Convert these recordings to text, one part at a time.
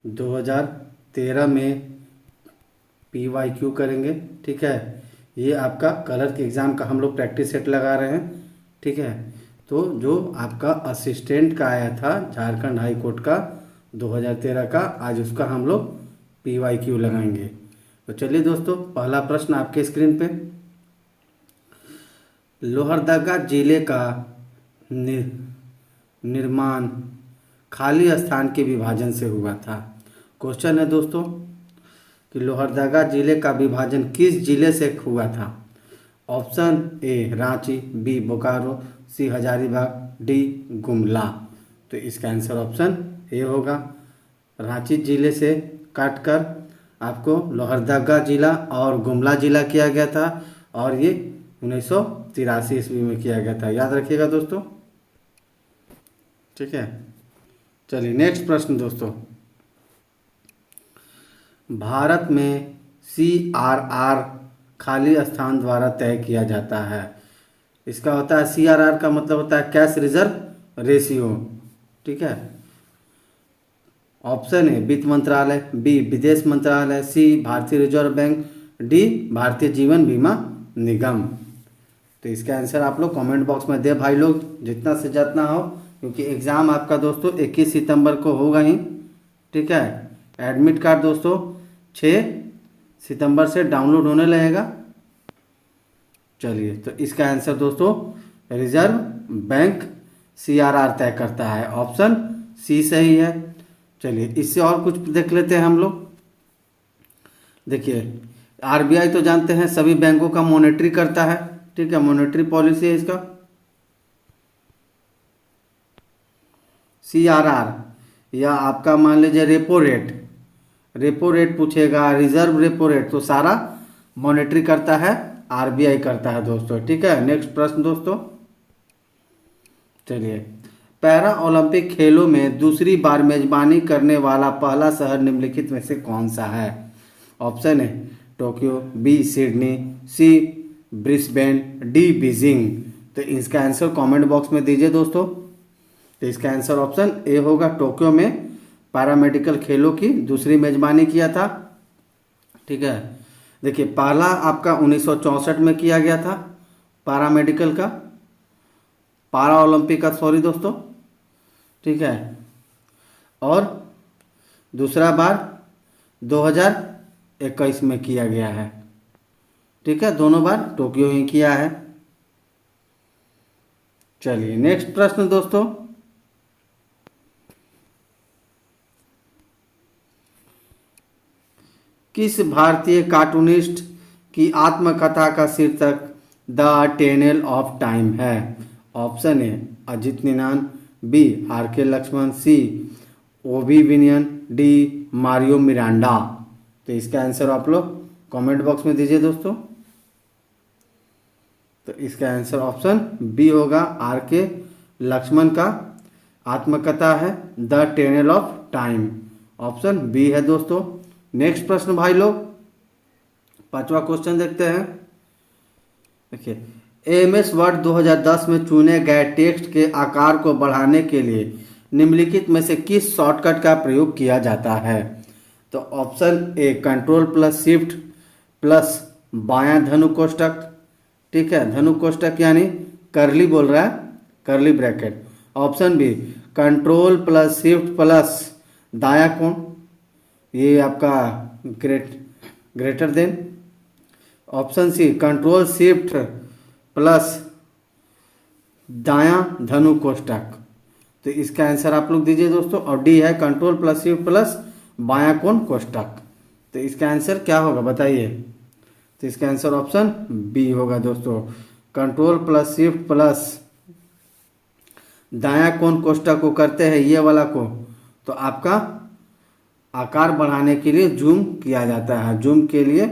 2013 में PYQ करेंगे। ठीक है, ये आपका कलर के एग्ज़ाम का हम लोग प्रैक्टिस सेट लगा रहे हैं। ठीक है, तो जो आपका असिस्टेंट का आया था झारखंड हाई कोर्ट का 2013 का, आज उसका हम लोग PYQ लगाएंगे। तो चलिए दोस्तों, पहला प्रश्न आपके स्क्रीन पे। लोहरदगा जिले का निर्माण खाली स्थान के विभाजन से हुआ था। क्वेश्चन है दोस्तों कि लोहरदगा जिले का विभाजन किस जिले से हुआ था। Option A Ranchi, B Bokaro, C Hazaribagh, D Gumla. तो इसका आंसर ऑप्शन ए होगा। रांची जिले से काटकर आपको लोहरदगा जिला और गुमला जिला किया गया था, और ये 1983 ईस्वी में किया गया था। याद रखिएगा दोस्तों। ठीक है, चलिए नेक्स्ट प्रश्न दोस्तों। भारत में CRR खाली स्थान द्वारा तय किया जाता है। इसका होता है CRR का मतलब होता है कैश रिजर्व रेशियो। ठीक है, ऑप्शन ए वित्त मंत्रालय, बी विदेश मंत्रालय, सी भारतीय reserve bank, D Bharatiya Jeevan बीमा निगम। तो इसका आंसर आप लोग कमेंट बॉक्स में दे भाई लोग, जितना से जितना हो, क्योंकि एग्ज़ाम आपका दोस्तों 21 सितंबर को होगा ही। ठीक है, एडमिट कार्ड दोस्तों 6 सितंबर से डाउनलोड होने लगेगा। चलिए, तो इसका आंसर दोस्तों रिजर्व बैंक CRR तय करता है। ऑप्शन सी सही है। चलिए, इससे और कुछ देख लेते हैं हम लोग। देखिए, RBI तो जानते हैं सभी बैंकों का मॉनिटरी करता है। ठीक है, मॉनेटरी पॉलिसी है इसका। CRR या आपका मान लीजिए रेपो रेट पूछेगा, रिजर्व रेपो रेट, तो सारा मॉनेटरी करता है RBI करता है दोस्तों। ठीक है, नेक्स्ट प्रश्न दोस्तों। चलिए, पैरा ओलंपिक खेलों में दूसरी बार मेजबानी करने वाला पहला शहर निम्नलिखित में से कौन सा है। ऑप्शन है टोक्यो, बी सिडनी, सी ब्रिस्बेन, डी बीजिंग। तो इसका आंसर कमेंट बॉक्स में दीजिए दोस्तों। तो इसका आंसर ऑप्शन ए होगा, टोक्यो में पैरामेडिकल खेलों की दूसरी मेजबानी किया था। ठीक है, देखिए पहला आपका 1964 में किया गया था पैरामेडिकल का, पारा ओलंपिक का, सॉरी दोस्तों। ठीक है, और दूसरा बार 2021 में किया गया है। ठीक है, दोनों बार टोक्यो ही किया है। चलिए नेक्स्ट प्रश्न दोस्तों। किस भारतीय कार्टूनिस्ट की आत्मकथा का शीर्षक द टनल ऑफ टाइम है। Option A Ajit Ninan, B RK Laxman, C OV Vinayan, D Mario Miranda. तो इसका आंसर आप लोग कमेंट बॉक्स में दीजिए दोस्तों। तो इसका आंसर ऑप्शन बी होगा, RK लक्ष्मण का आत्मकथा है the tunnel of time. Option B है दोस्तों। नेक्स्ट प्रश्न भाई लोग, पांचवा क्वेश्चन देखते हैं। देखिए, AMS वर्ड 2010 में चुने गए टेक्स्ट के आकार को बढ़ाने के लिए निम्नलिखित में से किस शॉर्टकट का प्रयोग किया जाता है। तो ऑप्शन ए Ctrl+Shift+ बायां धनु कोष्टक। ठीक है, धनु कोष्टक यानी करली बोल रहा है, करली ब्रैकेट। ऑप्शन बी Ctrl+Shift+ दायां कोण, ये आपका greater than. Option C Ctrl+Shift+ दायां धनु कोष्टक। तो इसका आंसर आप लोग दीजिए दोस्तों, और डी है Ctrl+Shift+ बायां कोण कोष्टक। तो इसका आंसर क्या होगा बताइए। तो इसका आंसर ऑप्शन बी होगा दोस्तों, Ctrl+Shift+ दायां कोण कोष्टक को करते हैं ये वाला को, तो आपका आकार बढ़ाने के लिए जूम किया जाता है। जूम के लिए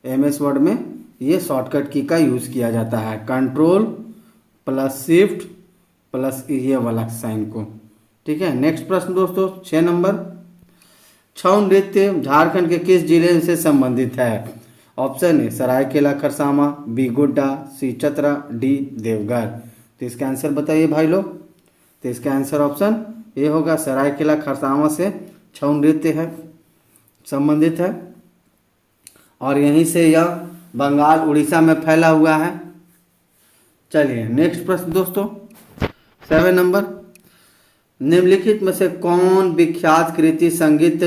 MS वर्ड में ये शॉर्टकट की का यूज़ किया जाता है, Ctrl+Shift+ ये वाला साइन को। ठीक है, नेक्स्ट प्रश्न दोस्तों 6 नंबर। छऊ नृत्य झारखंड के किस जिले से संबंधित है। Option A Saraikela Kharsawan, B Godda, C Chatra, D Deoghar. तो इसका आंसर बताइए भाई लोग। तो इसका आंसर ऑप्शन ए होगा, सरायकेला खरसावां से छऊ नृत्य है, संबंधित है, और यहीं से यह बंगाल उड़ीसा में फैला हुआ है। चलिए नेक्स्ट प्रश्न दोस्तों, 7 नंबर, निम्नलिखित में से कौन विख्यात कृति संगीत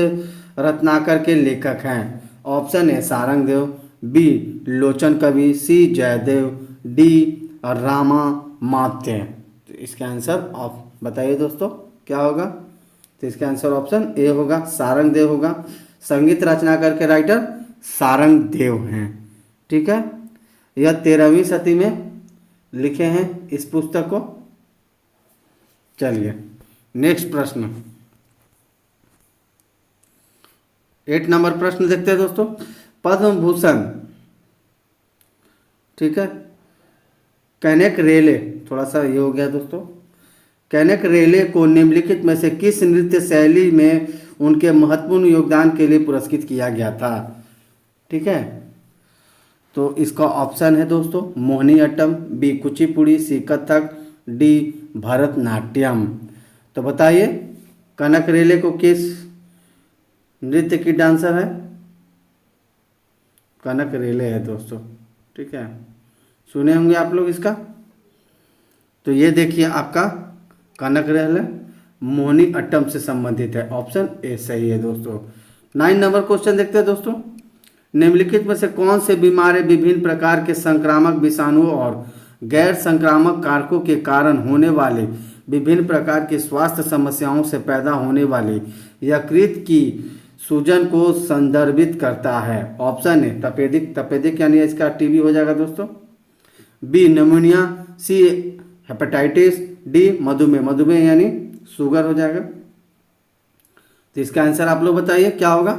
रत्नाकर के लेखक हैं? Option A Sarang Dev, B Lochan Kavi, C Jaydev, D Rama Matya. तो इसका आंसर आप बताइए दोस्तों क्या होगा? तो इसका आंसर ऑप्शन ए होगा, सारंग देव होगा। संगीत रचनाकर के राइटर सारंग देव हैं। ठीक है, यह 13वीं सदी में लिखे हैं इस पुस्तक को। चलिए नेक्स्ट प्रश्न, 8 नंबर प्रश्न देखते हैं दोस्तों। पद्म भूषण, ठीक है, कैनेक रेले, थोड़ा सा ये हो गया दोस्तों, कैनेक रेले को निम्नलिखित में से किस नृत्य शैली में उनके महत्वपूर्ण योगदान के लिए पुरस्कृत किया गया था? ठीक है, तो इसका ऑप्शन है दोस्तों मोहिनीअट्टम, बी कुचिपुड़ी, सी कथक, डी भरतनाट्यम। तो बताइए कनक रेले को किस नृत्य की डांसर है? कनक रेले है दोस्तों। ठीक है, सुने होंगे आप लोग इसका। तो ये देखिए आपका कनक रेले मोहिनीअट्टम से संबंधित है, ऑप्शन ए सही है दोस्तों। 9 नंबर क्वेश्चन देखते हैं दोस्तों। निम्नलिखित में से कौन से बीमारी विभिन्न प्रकार के संक्रामक विषाणुओं और गैर संक्रामक कारकों के कारण होने वाले विभिन्न प्रकार की स्वास्थ्य समस्याओं से पैदा होने वाली यकृत की सूजन को संदर्भित करता है? ऑप्शन है तपेदिक, तपेदिक यानी इसका टीबी हो जाएगा दोस्तों, B pneumonia, C hepatitis, D मधुमेह, मधुमेह यानी शुगर हो जाएगा। तो इसका आंसर आप लोग बताइए क्या होगा?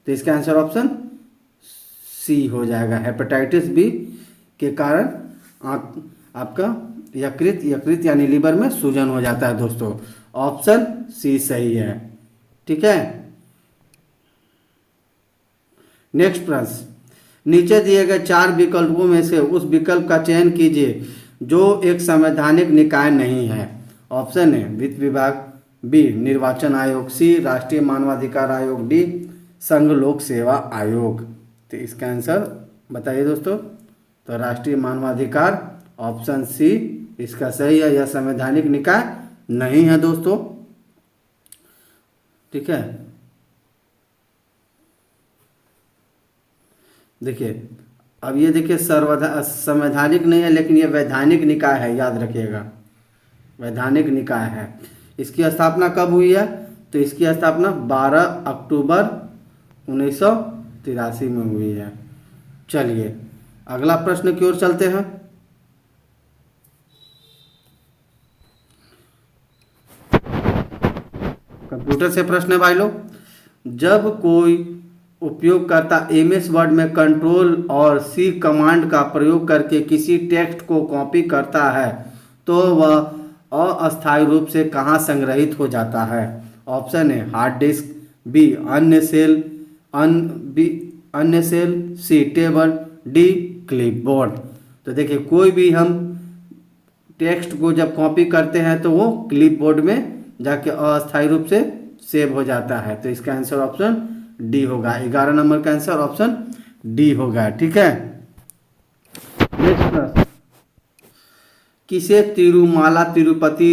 तो इसका आंसर ऑप्शन सी हो जाएगा, हेपेटाइटिस बी के कारण आपका यकृत यानी लीवर में सूजन हो जाता है दोस्तों, ऑप्शन सी सही है। ठीक है, नेक्स्ट प्रश्न, नीचे दिए गए 4 विकल्पों में से उस विकल्प का चयन कीजिए जो एक संवैधानिक निकाय नहीं है। ऑप्शन है वित्त विभाग, बी निर्वाचन आयोग, सी राष्ट्रीय मानवाधिकार आयोग, डी संघ लोक सेवा आयोग। तो इसका आंसर बताइए दोस्तों। तो राष्ट्रीय मानवाधिकार, ऑप्शन सी इसका सही है, यह संवैधानिक निकाय नहीं है दोस्तों। ठीक है, देखिए अब ये देखिए संवैधानिक नहीं है लेकिन ये वैधानिक निकाय है, याद रखिएगा वैधानिक निकाय है। इसकी स्थापना कब हुई है? तो इसकी स्थापना 12 अक्टूबर 1983 में हुई है। चलिए अगला प्रश्न की ओर चलते हैं। कंप्यूटर से प्रश्न है भाई लोग। जब कोई उपयोगकर्ता एमएस वर्ड में कंट्रोल और सी कमांड का प्रयोग करके किसी टेक्स्ट को कॉपी करता है तो वह अस्थायी रूप से कहाँ संग्रहित हो जाता है? ऑप्शन है हार्ड डिस्क, बी अन्य सेल, सी टेबल, डी क्लिपबोर्ड। तो देखिए कोई भी हम टेक्स्ट को जब कॉपी करते हैं तो वो क्लिपबोर्ड में जाके अस्थायी रूप से सेव हो जाता है। तो इसका आंसर ऑप्शन डी होगा। 11 नंबर का आंसर ऑप्शन डी होगा। ठीक है, नेक्स्ट प्रश्न, किसे तिरुमाला तिरुपति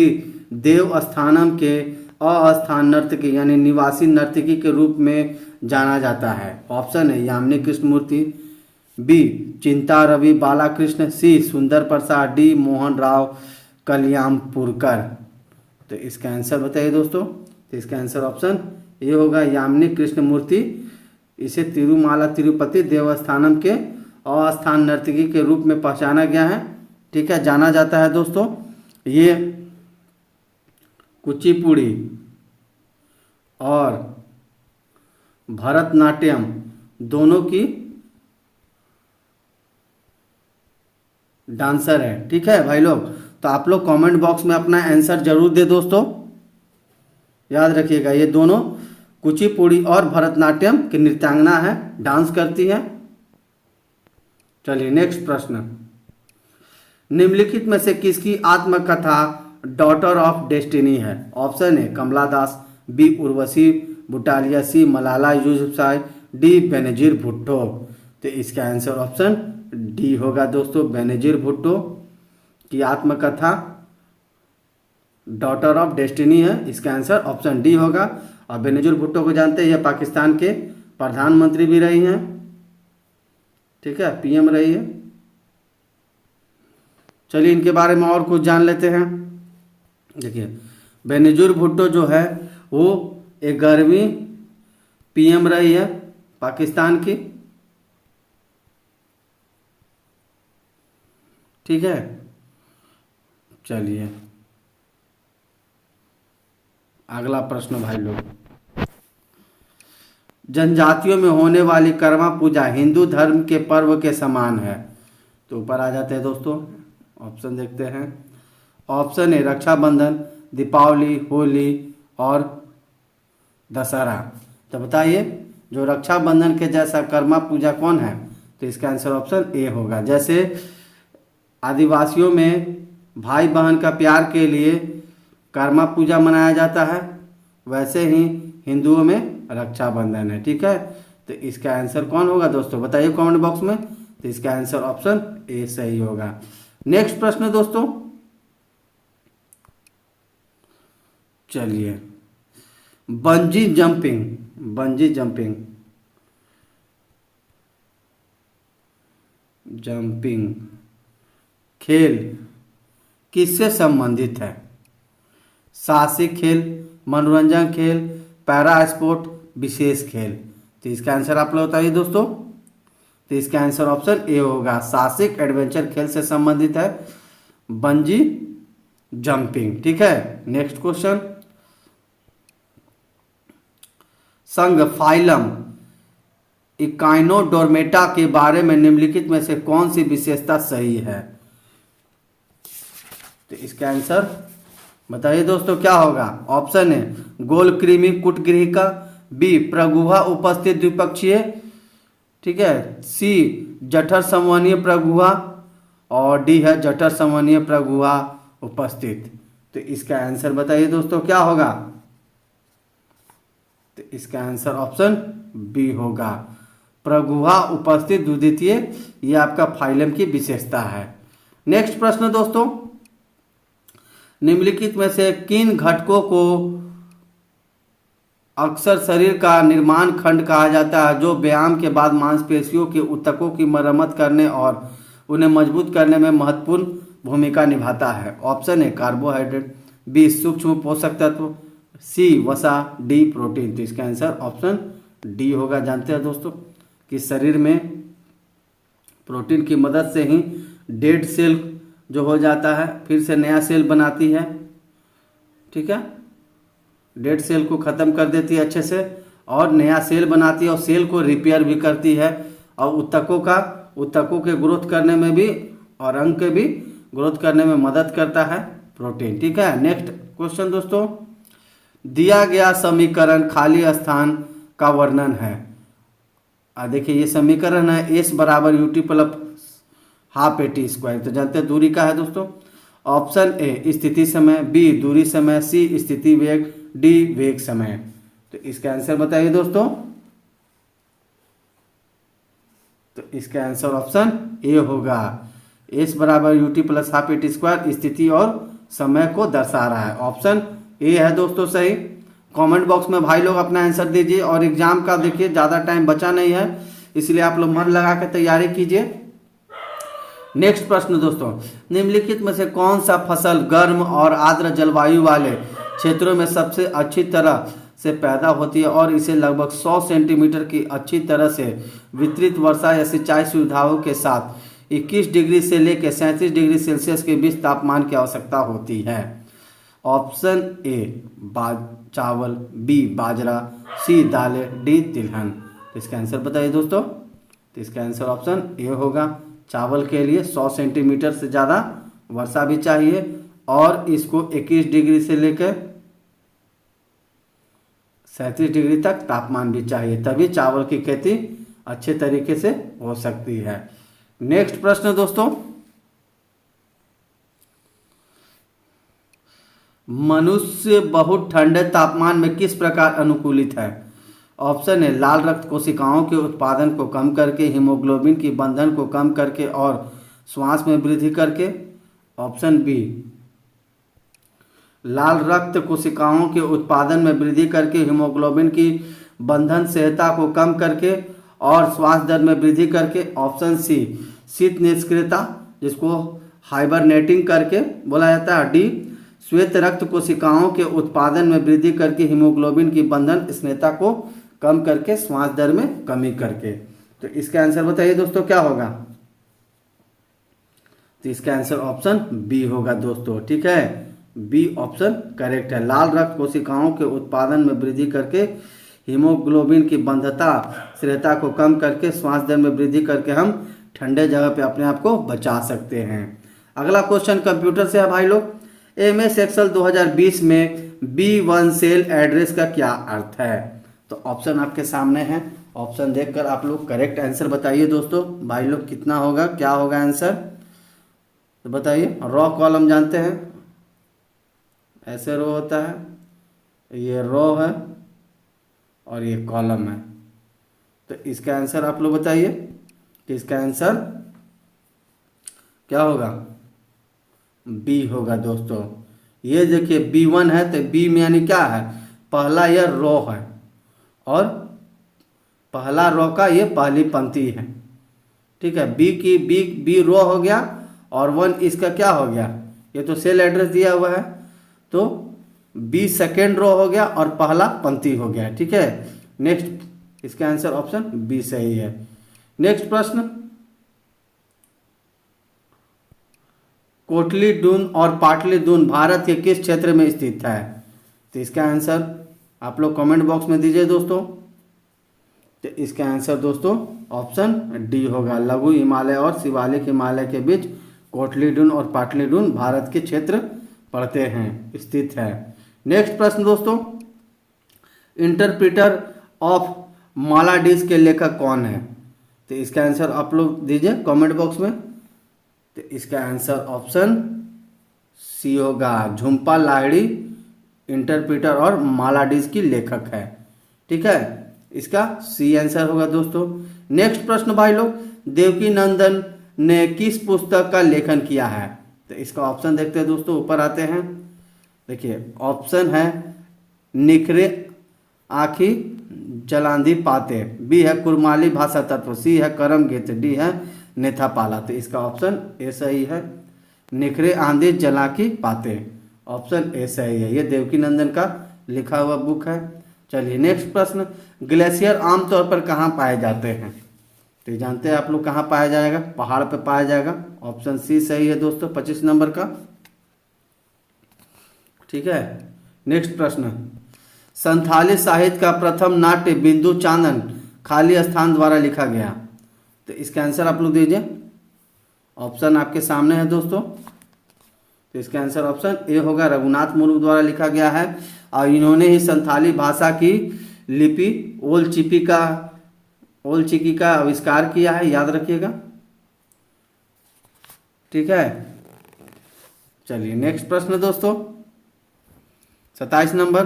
देवस्थानम के अस्थान नर्तकी यानी निवासी नर्तकी के रूप में जाना जाता है? ऑप्शन है यामिनी कृष्णमूर्ति, बी चिंता रवि बालाकृष्ण, सी सुंदर प्रसाद, डी मोहन राव कल्याणपुरकर। तो इसका आंसर बताइए दोस्तों। तो इसका आंसर ऑप्शन ये होगा यामिनी कृष्णमूर्ति। इसे तिरुमाला तिरुपति देवस्थानम के अस्थान नर्तकी के रूप में पहचाना गया है। ठीक है, जाना जाता है दोस्तों। ये कुचिपुड़ी और भरतनाट्यम दोनों की डांसर है। ठीक है भाई लोग, तो आप लोग कमेंट बॉक्स में अपना आंसर जरूर दे दोस्तों। याद रखिएगा ये दोनों कुचिपुड़ी और भरतनाट्यम की नृत्यांगना है, डांस करती है। चलिए नेक्स्ट प्रश्न, निम्नलिखित में से किसकी आत्मकथा डॉटर ऑफ डेस्टिनी है? ऑप्शन है कमला दास, बी उर्वशी बुटालिया, सी मलाला यूसुफजई, डी बेनजीर भुट्टो। तो इसका आंसर ऑप्शन डी होगा दोस्तों, बेनजीर भुट्टो की आत्मकथा डॉटर ऑफ डेस्टिनी है। इसका आंसर ऑप्शन डी होगा। और बेनजीर भुट्टो को जानते हैं, यह पाकिस्तान के प्रधानमंत्री भी रही हैं, ठीक है, पीएम रही है। चलिए इनके बारे में और कुछ जान लेते हैं। देखिए बेनजीर भुट्टो जो है वो 11वीं पीएम रही है पाकिस्तान की, ठीक है। चलिए अगला प्रश्न भाई लोग, जनजातियों में होने वाली कर्मा पूजा हिंदू धर्म के पर्व के समान है। तो ऊपर आ जाते हैं दोस्तों, ऑप्शन देखते हैं। ऑप्शन ए रक्षाबंधन, दीपावली, होली और दशहरा। तो बताइए जो रक्षाबंधन के जैसा कर्मा पूजा कौन है? तो इसका आंसर ऑप्शन ए होगा। जैसे आदिवासियों में भाई बहन का प्यार के लिए कर्मा पूजा मनाया जाता है, वैसे ही हिंदुओं में रक्षाबंधन है, ठीक है। तो इसका आंसर कौन होगा दोस्तों, बताइए कमेंट बॉक्स में। तो इसका आंसर ऑप्शन ए सही होगा। नेक्स्ट प्रश्न दोस्तों, चलिए बंजी जंपिंग खेल किससे संबंधित है? साहसिक खेल, मनोरंजन खेल, पैरा स्पोर्ट, विशेष खेल। तो इसका आंसर आप लोग बताइए दोस्तों। तो इसका आंसर ऑप्शन ए होगा, साहसिक एडवेंचर खेल से संबंधित है बंजी जंपिंग, ठीक है। नेक्स्ट क्वेश्चन, संघ फाइलम इकाइनोडोर्मेटा के बारे में निम्नलिखित में से कौन सी विशेषता सही है? तो इसका आंसर बताइए दोस्तों क्या होगा। ऑप्शन ए गोल कृमि कुटगृहिका, बी प्रगुहा उपस्थित द्विपक्षीय, ठीक है, सी जठर संवहनीय प्रगुहा और डी है जठर संवहनीय प्रगुहा उपस्थित। तो इसका आंसर बताइए दोस्तों क्या होगा। तो इसका आंसर ऑप्शन बी होगा, प्रगुहा उपस्थित द्वितीय, ये आपका फाइलम की विशेषता है। नेक्स्ट प्रश्न दोस्तों, निम्नलिखित में से किन घटकों को अक्सर शरीर का निर्माण खंड कहा जाता है जो व्यायाम के बाद मांसपेशियों के ऊतकों की मरम्मत करने और उन्हें मजबूत करने में महत्वपूर्ण भूमिका निभाता है? ऑप्शन ए कार्बोहाइड्रेट, बी सूक्ष्म पोषक तत्व, सी वसा, डी प्रोटीन। तो इसका आंसर ऑप्शन डी होगा। जानते हैं दोस्तों कि शरीर में प्रोटीन की मदद से ही डेड सेल जो हो जाता है फिर से नया सेल बनाती है, ठीक है, डेड सेल को ख़त्म कर देती है अच्छे से और नया सेल बनाती है और सेल को रिपेयर भी करती है और ऊतकों के ग्रोथ करने में भी और अंग के भी ग्रोथ करने में मदद करता है प्रोटीन, ठीक है। नेक्स्ट क्वेश्चन दोस्तों, दिया गया समीकरण खाली स्थान का वर्णन है। देखिए ये समीकरण है एस बराबर UT plus half A T square. तो जानते हैं दूरी का है दोस्तों। ऑप्शन ए स्थिति समय, बी दूरी समय, सी स्थिति वेग, डी वेग समय। तो इसका आंसर बताइए दोस्तों। तो इसका आंसर ऑप्शन ए होगा, एस बराबर UT plus half A T square स्थिति और समय को दर्शा रहा है। ऑप्शन ए है दोस्तों सही। कमेंट बॉक्स में भाई लोग अपना आंसर दीजिए और एग्जाम का देखिए ज़्यादा टाइम बचा नहीं है, इसलिए आप लोग मन लगा के तैयारी कीजिए। नेक्स्ट प्रश्न दोस्तों, निम्नलिखित में से कौन सा फसल गर्म और आर्द्र जलवायु वाले क्षेत्रों में सबसे अच्छी तरह से पैदा होती है और इसे लगभग 100 सेंटीमीटर की अच्छी तरह से वितरित वर्षा या सिंचाई सुविधाओं के साथ 21 डिग्री से लेकर 37 डिग्री सेल्सियस के बीच तापमान की आवश्यकता होती है? ऑप्शन ए चावल, बी बाजरा, सी दालें, डी तिलहन। तो इसका आंसर बताइए दोस्तों। तो इसका आंसर ऑप्शन ए होगा, चावल के लिए 100 सेंटीमीटर से ज़्यादा वर्षा भी चाहिए और इसको 21 डिग्री से लेकर 37 डिग्री तक तापमान भी चाहिए, तभी चावल की खेती अच्छे तरीके से हो सकती है। नेक्स्ट प्रश्न दोस्तों, मनुष्य बहुत ठंडे तापमान में किस प्रकार अनुकूलित है? ऑप्शन है लाल रक्त कोशिकाओं के उत्पादन को कम करके, हीमोग्लोबिन की बंधन को कम करके और श्वास में वृद्धि करके। ऑप्शन बी लाल रक्त कोशिकाओं के उत्पादन में वृद्धि करके, हीमोग्लोबिन की बंधनशीलता को कम करके और श्वास दर में वृद्धि करके। ऑप्शन सी शीत निष्क्रियता जिसको हाइबरनेटिंग करके बोला जाता है। डी श्वेत रक्त कोशिकाओं के उत्पादन में वृद्धि करके, हीमोग्लोबिन की बंधन स्नेहता को कम करके, श्वास दर में कमी करके। तो इसका आंसर बताइए दोस्तों क्या होगा? तो इसका आंसर ऑप्शन बी होगा दोस्तों। ठीक है, बी ऑप्शन करेक्ट है। लाल रक्त कोशिकाओं के उत्पादन में वृद्धि करके, हीमोग्लोबिन की बंधता स्थिरता को कम करके, श्वास दर में वृद्धि करके हम ठंडे जगह पे अपने आप को बचा सकते हैं। अगला क्वेश्चन कंप्यूटर से है भाई लोग। MS एक्सेल 2020 में B1 सेल एड्रेस का क्या अर्थ है? तो ऑप्शन आपके सामने है। ऑप्शन देखकर आप लोग करेक्ट आंसर बताइए दोस्तों। भाई लोग कितना होगा, क्या होगा आंसर? तो बताइए। रॉ कॉलम जानते हैं, ऐसे रो होता है, ये रो है और ये कॉलम है। तो इसका आंसर आप लोग बताइए कि इसका आंसर क्या होगा? बी होगा दोस्तों। ये देखिए B1 है तो बी में यानी क्या है? पहला यह रो है और पहला रो का ये पहली पंक्ति है। ठीक है, बी रो हो गया और 1 इसका क्या हो गया? ये तो सेल एड्रेस दिया हुआ है, तो बी सेकेंड रो हो गया और पहला पंक्ति हो गया। ठीक है, नेक्स्ट इसका आंसर ऑप्शन बी सही है। नेक्स्ट प्रश्न, कोटलीडून और पाटलीडून भारत के किस क्षेत्र में स्थित है? तो इसका आंसर आप लोग कमेंट बॉक्स में दीजिए दोस्तों। तो इसका आंसर दोस्तों ऑप्शन डी होगा। लघु हिमालय और शिवालिक हिमालय के बीच कोटलीडून और पाटलीडून भारत के क्षेत्र पड़ते हैं, स्थित है। नेक्स्ट प्रश्न दोस्तों, इंटरप्रिटर ऑफ मालाडीज के लेखक कौन है? तो इसका आंसर आप लोग दीजिए कमेंट बॉक्स में। तो इसका आंसर ऑप्शन सी होगा। झुम्पा लाहिड़ी इंटरप्रिटर और मालाडीज की लेखक है। ठीक है, इसका सी आंसर होगा दोस्तों। नेक्स्ट प्रश्न भाई लोग, देवकी नंदन ने किस पुस्तक का लेखन किया है? तो इसका ऑप्शन देखते हैं दोस्तों, ऊपर आते हैं। देखिए ऑप्शन है निखरे आखी जलांधी पाते, बी है कुरमाली भाषा तत्व, सी है करम गीत, डी है नेथापाला। तो इसका ऑप्शन ए सही है, निखरे आंधी जला की पाते। ऑप्शन ए सही है, ये देवकी नंदन का लिखा हुआ बुक है। चलिए नेक्स्ट प्रश्न, ग्लेशियर आमतौर पर कहाँ पाए जाते हैं? तो ये जानते हैं आप लोग कहाँ पाया जाएगा? पहाड़ पे पाया जाएगा। ऑप्शन सी सही है दोस्तों, 25 नंबर का। ठीक है, नेक्स्ट प्रश्न, संथाली साहित्य का प्रथम नाट्य बिंदु चांदन खाली स्थान द्वारा लिखा गया। तो इसका आंसर आप लोग दीजिए। ऑप्शन आपके सामने है दोस्तों। तो इसका आंसर ऑप्शन ए होगा, रघुनाथ मुर्मू द्वारा लिखा गया है और इन्होंने ही संथाली भाषा की लिपि ओल चिकी का आविष्कार किया है, याद रखिएगा। ठीक है, चलिए नेक्स्ट प्रश्न दोस्तों, 27 नंबर,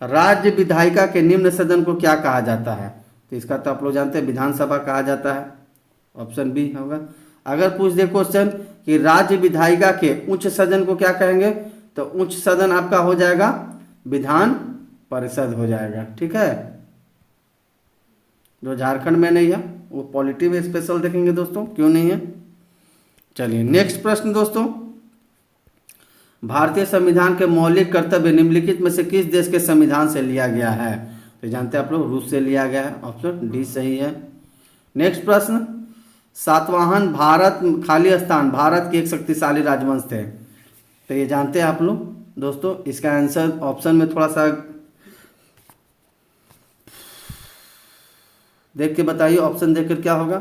राज्य विधायिका के निम्न सदन को क्या कहा जाता है? तो इसका तो आप लोग जानते हैं विधानसभा कहा जाता है। ऑप्शन बी होगा। अगर पूछ दे क्वेश्चन कि राज्य विधायिका के उच्च सदन को क्या कहेंगे, तो उच्च सदन आपका हो जाएगा विधान परिषद हो जाएगा। ठीक है, जो झारखंड में नहीं है वो पॉलिटी में स्पेशल देखेंगे दोस्तों, क्यों नहीं है। चलिए नेक्स्ट प्रश्न दोस्तों, भारतीय संविधान के मौलिक कर्तव्य निम्नलिखित में से किस देश के संविधान से लिया गया है? तो जानते हैं आप लोग, रूस से लिया गया है। ऑप्शन डी सही है। नेक्स्ट प्रश्न, सातवाहन भारत खाली स्थान भारत के एक शक्तिशाली राजवंश थे। तो ये जानते हैं आप लोग दोस्तों। इसका आंसर ऑप्शन में थोड़ा सा देख के बताइए, ऑप्शन देखकर क्या होगा।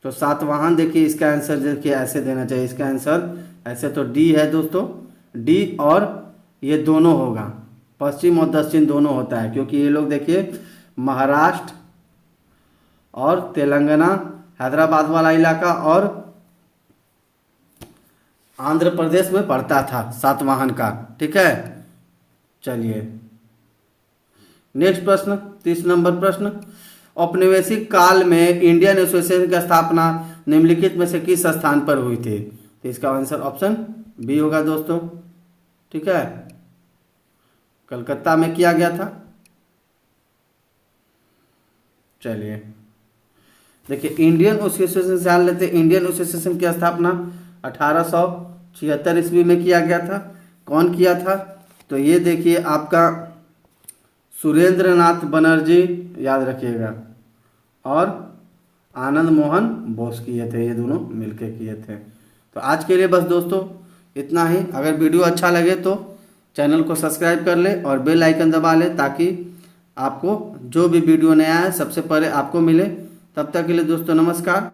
तो सातवाहन देखिए, इसका आंसर देखिए ऐसे देना चाहिए। इसका आंसर ऐसे तो डी है दोस्तों, डी और ये दोनों होगा, पश्चिम और दक्षिण दोनों होता है, क्योंकि ये लोग देखिए महाराष्ट्र और तेलंगाना, हैदराबाद वाला इलाका और आंध्र प्रदेश में पड़ता था सातवाहन का। ठीक है, चलिए नेक्स्ट प्रश्न, 30 नंबर प्रश्न। औपनिवेशिक काल में इंडियन एसोसिएशन की स्थापना निम्नलिखित में से किस स्थान पर हुई थी? तो इसका आंसर ऑप्शन बी होगा दोस्तों। ठीक है, कलकत्ता में किया गया था। चलिए देखिए, इंडियन एसोसिएशन से जान लेते हैं। इंडियन एसोसिएशन की स्थापना 1876 ईस्वी में किया गया था। कौन किया था? तो ये देखिए आपका सुरेंद्र नाथ बनर्जी, याद रखिएगा, और आनंद मोहन बोस किए थे, ये दोनों मिलके किए थे। तो आज के लिए बस दोस्तों इतना ही। अगर वीडियो अच्छा लगे तो चैनल को सब्सक्राइब कर ले और बेल आइकन दबा ले, ताकि आपको जो भी वीडियो नया है सबसे पहले आपको मिले। तब तक के लिए दोस्तों नमस्कार।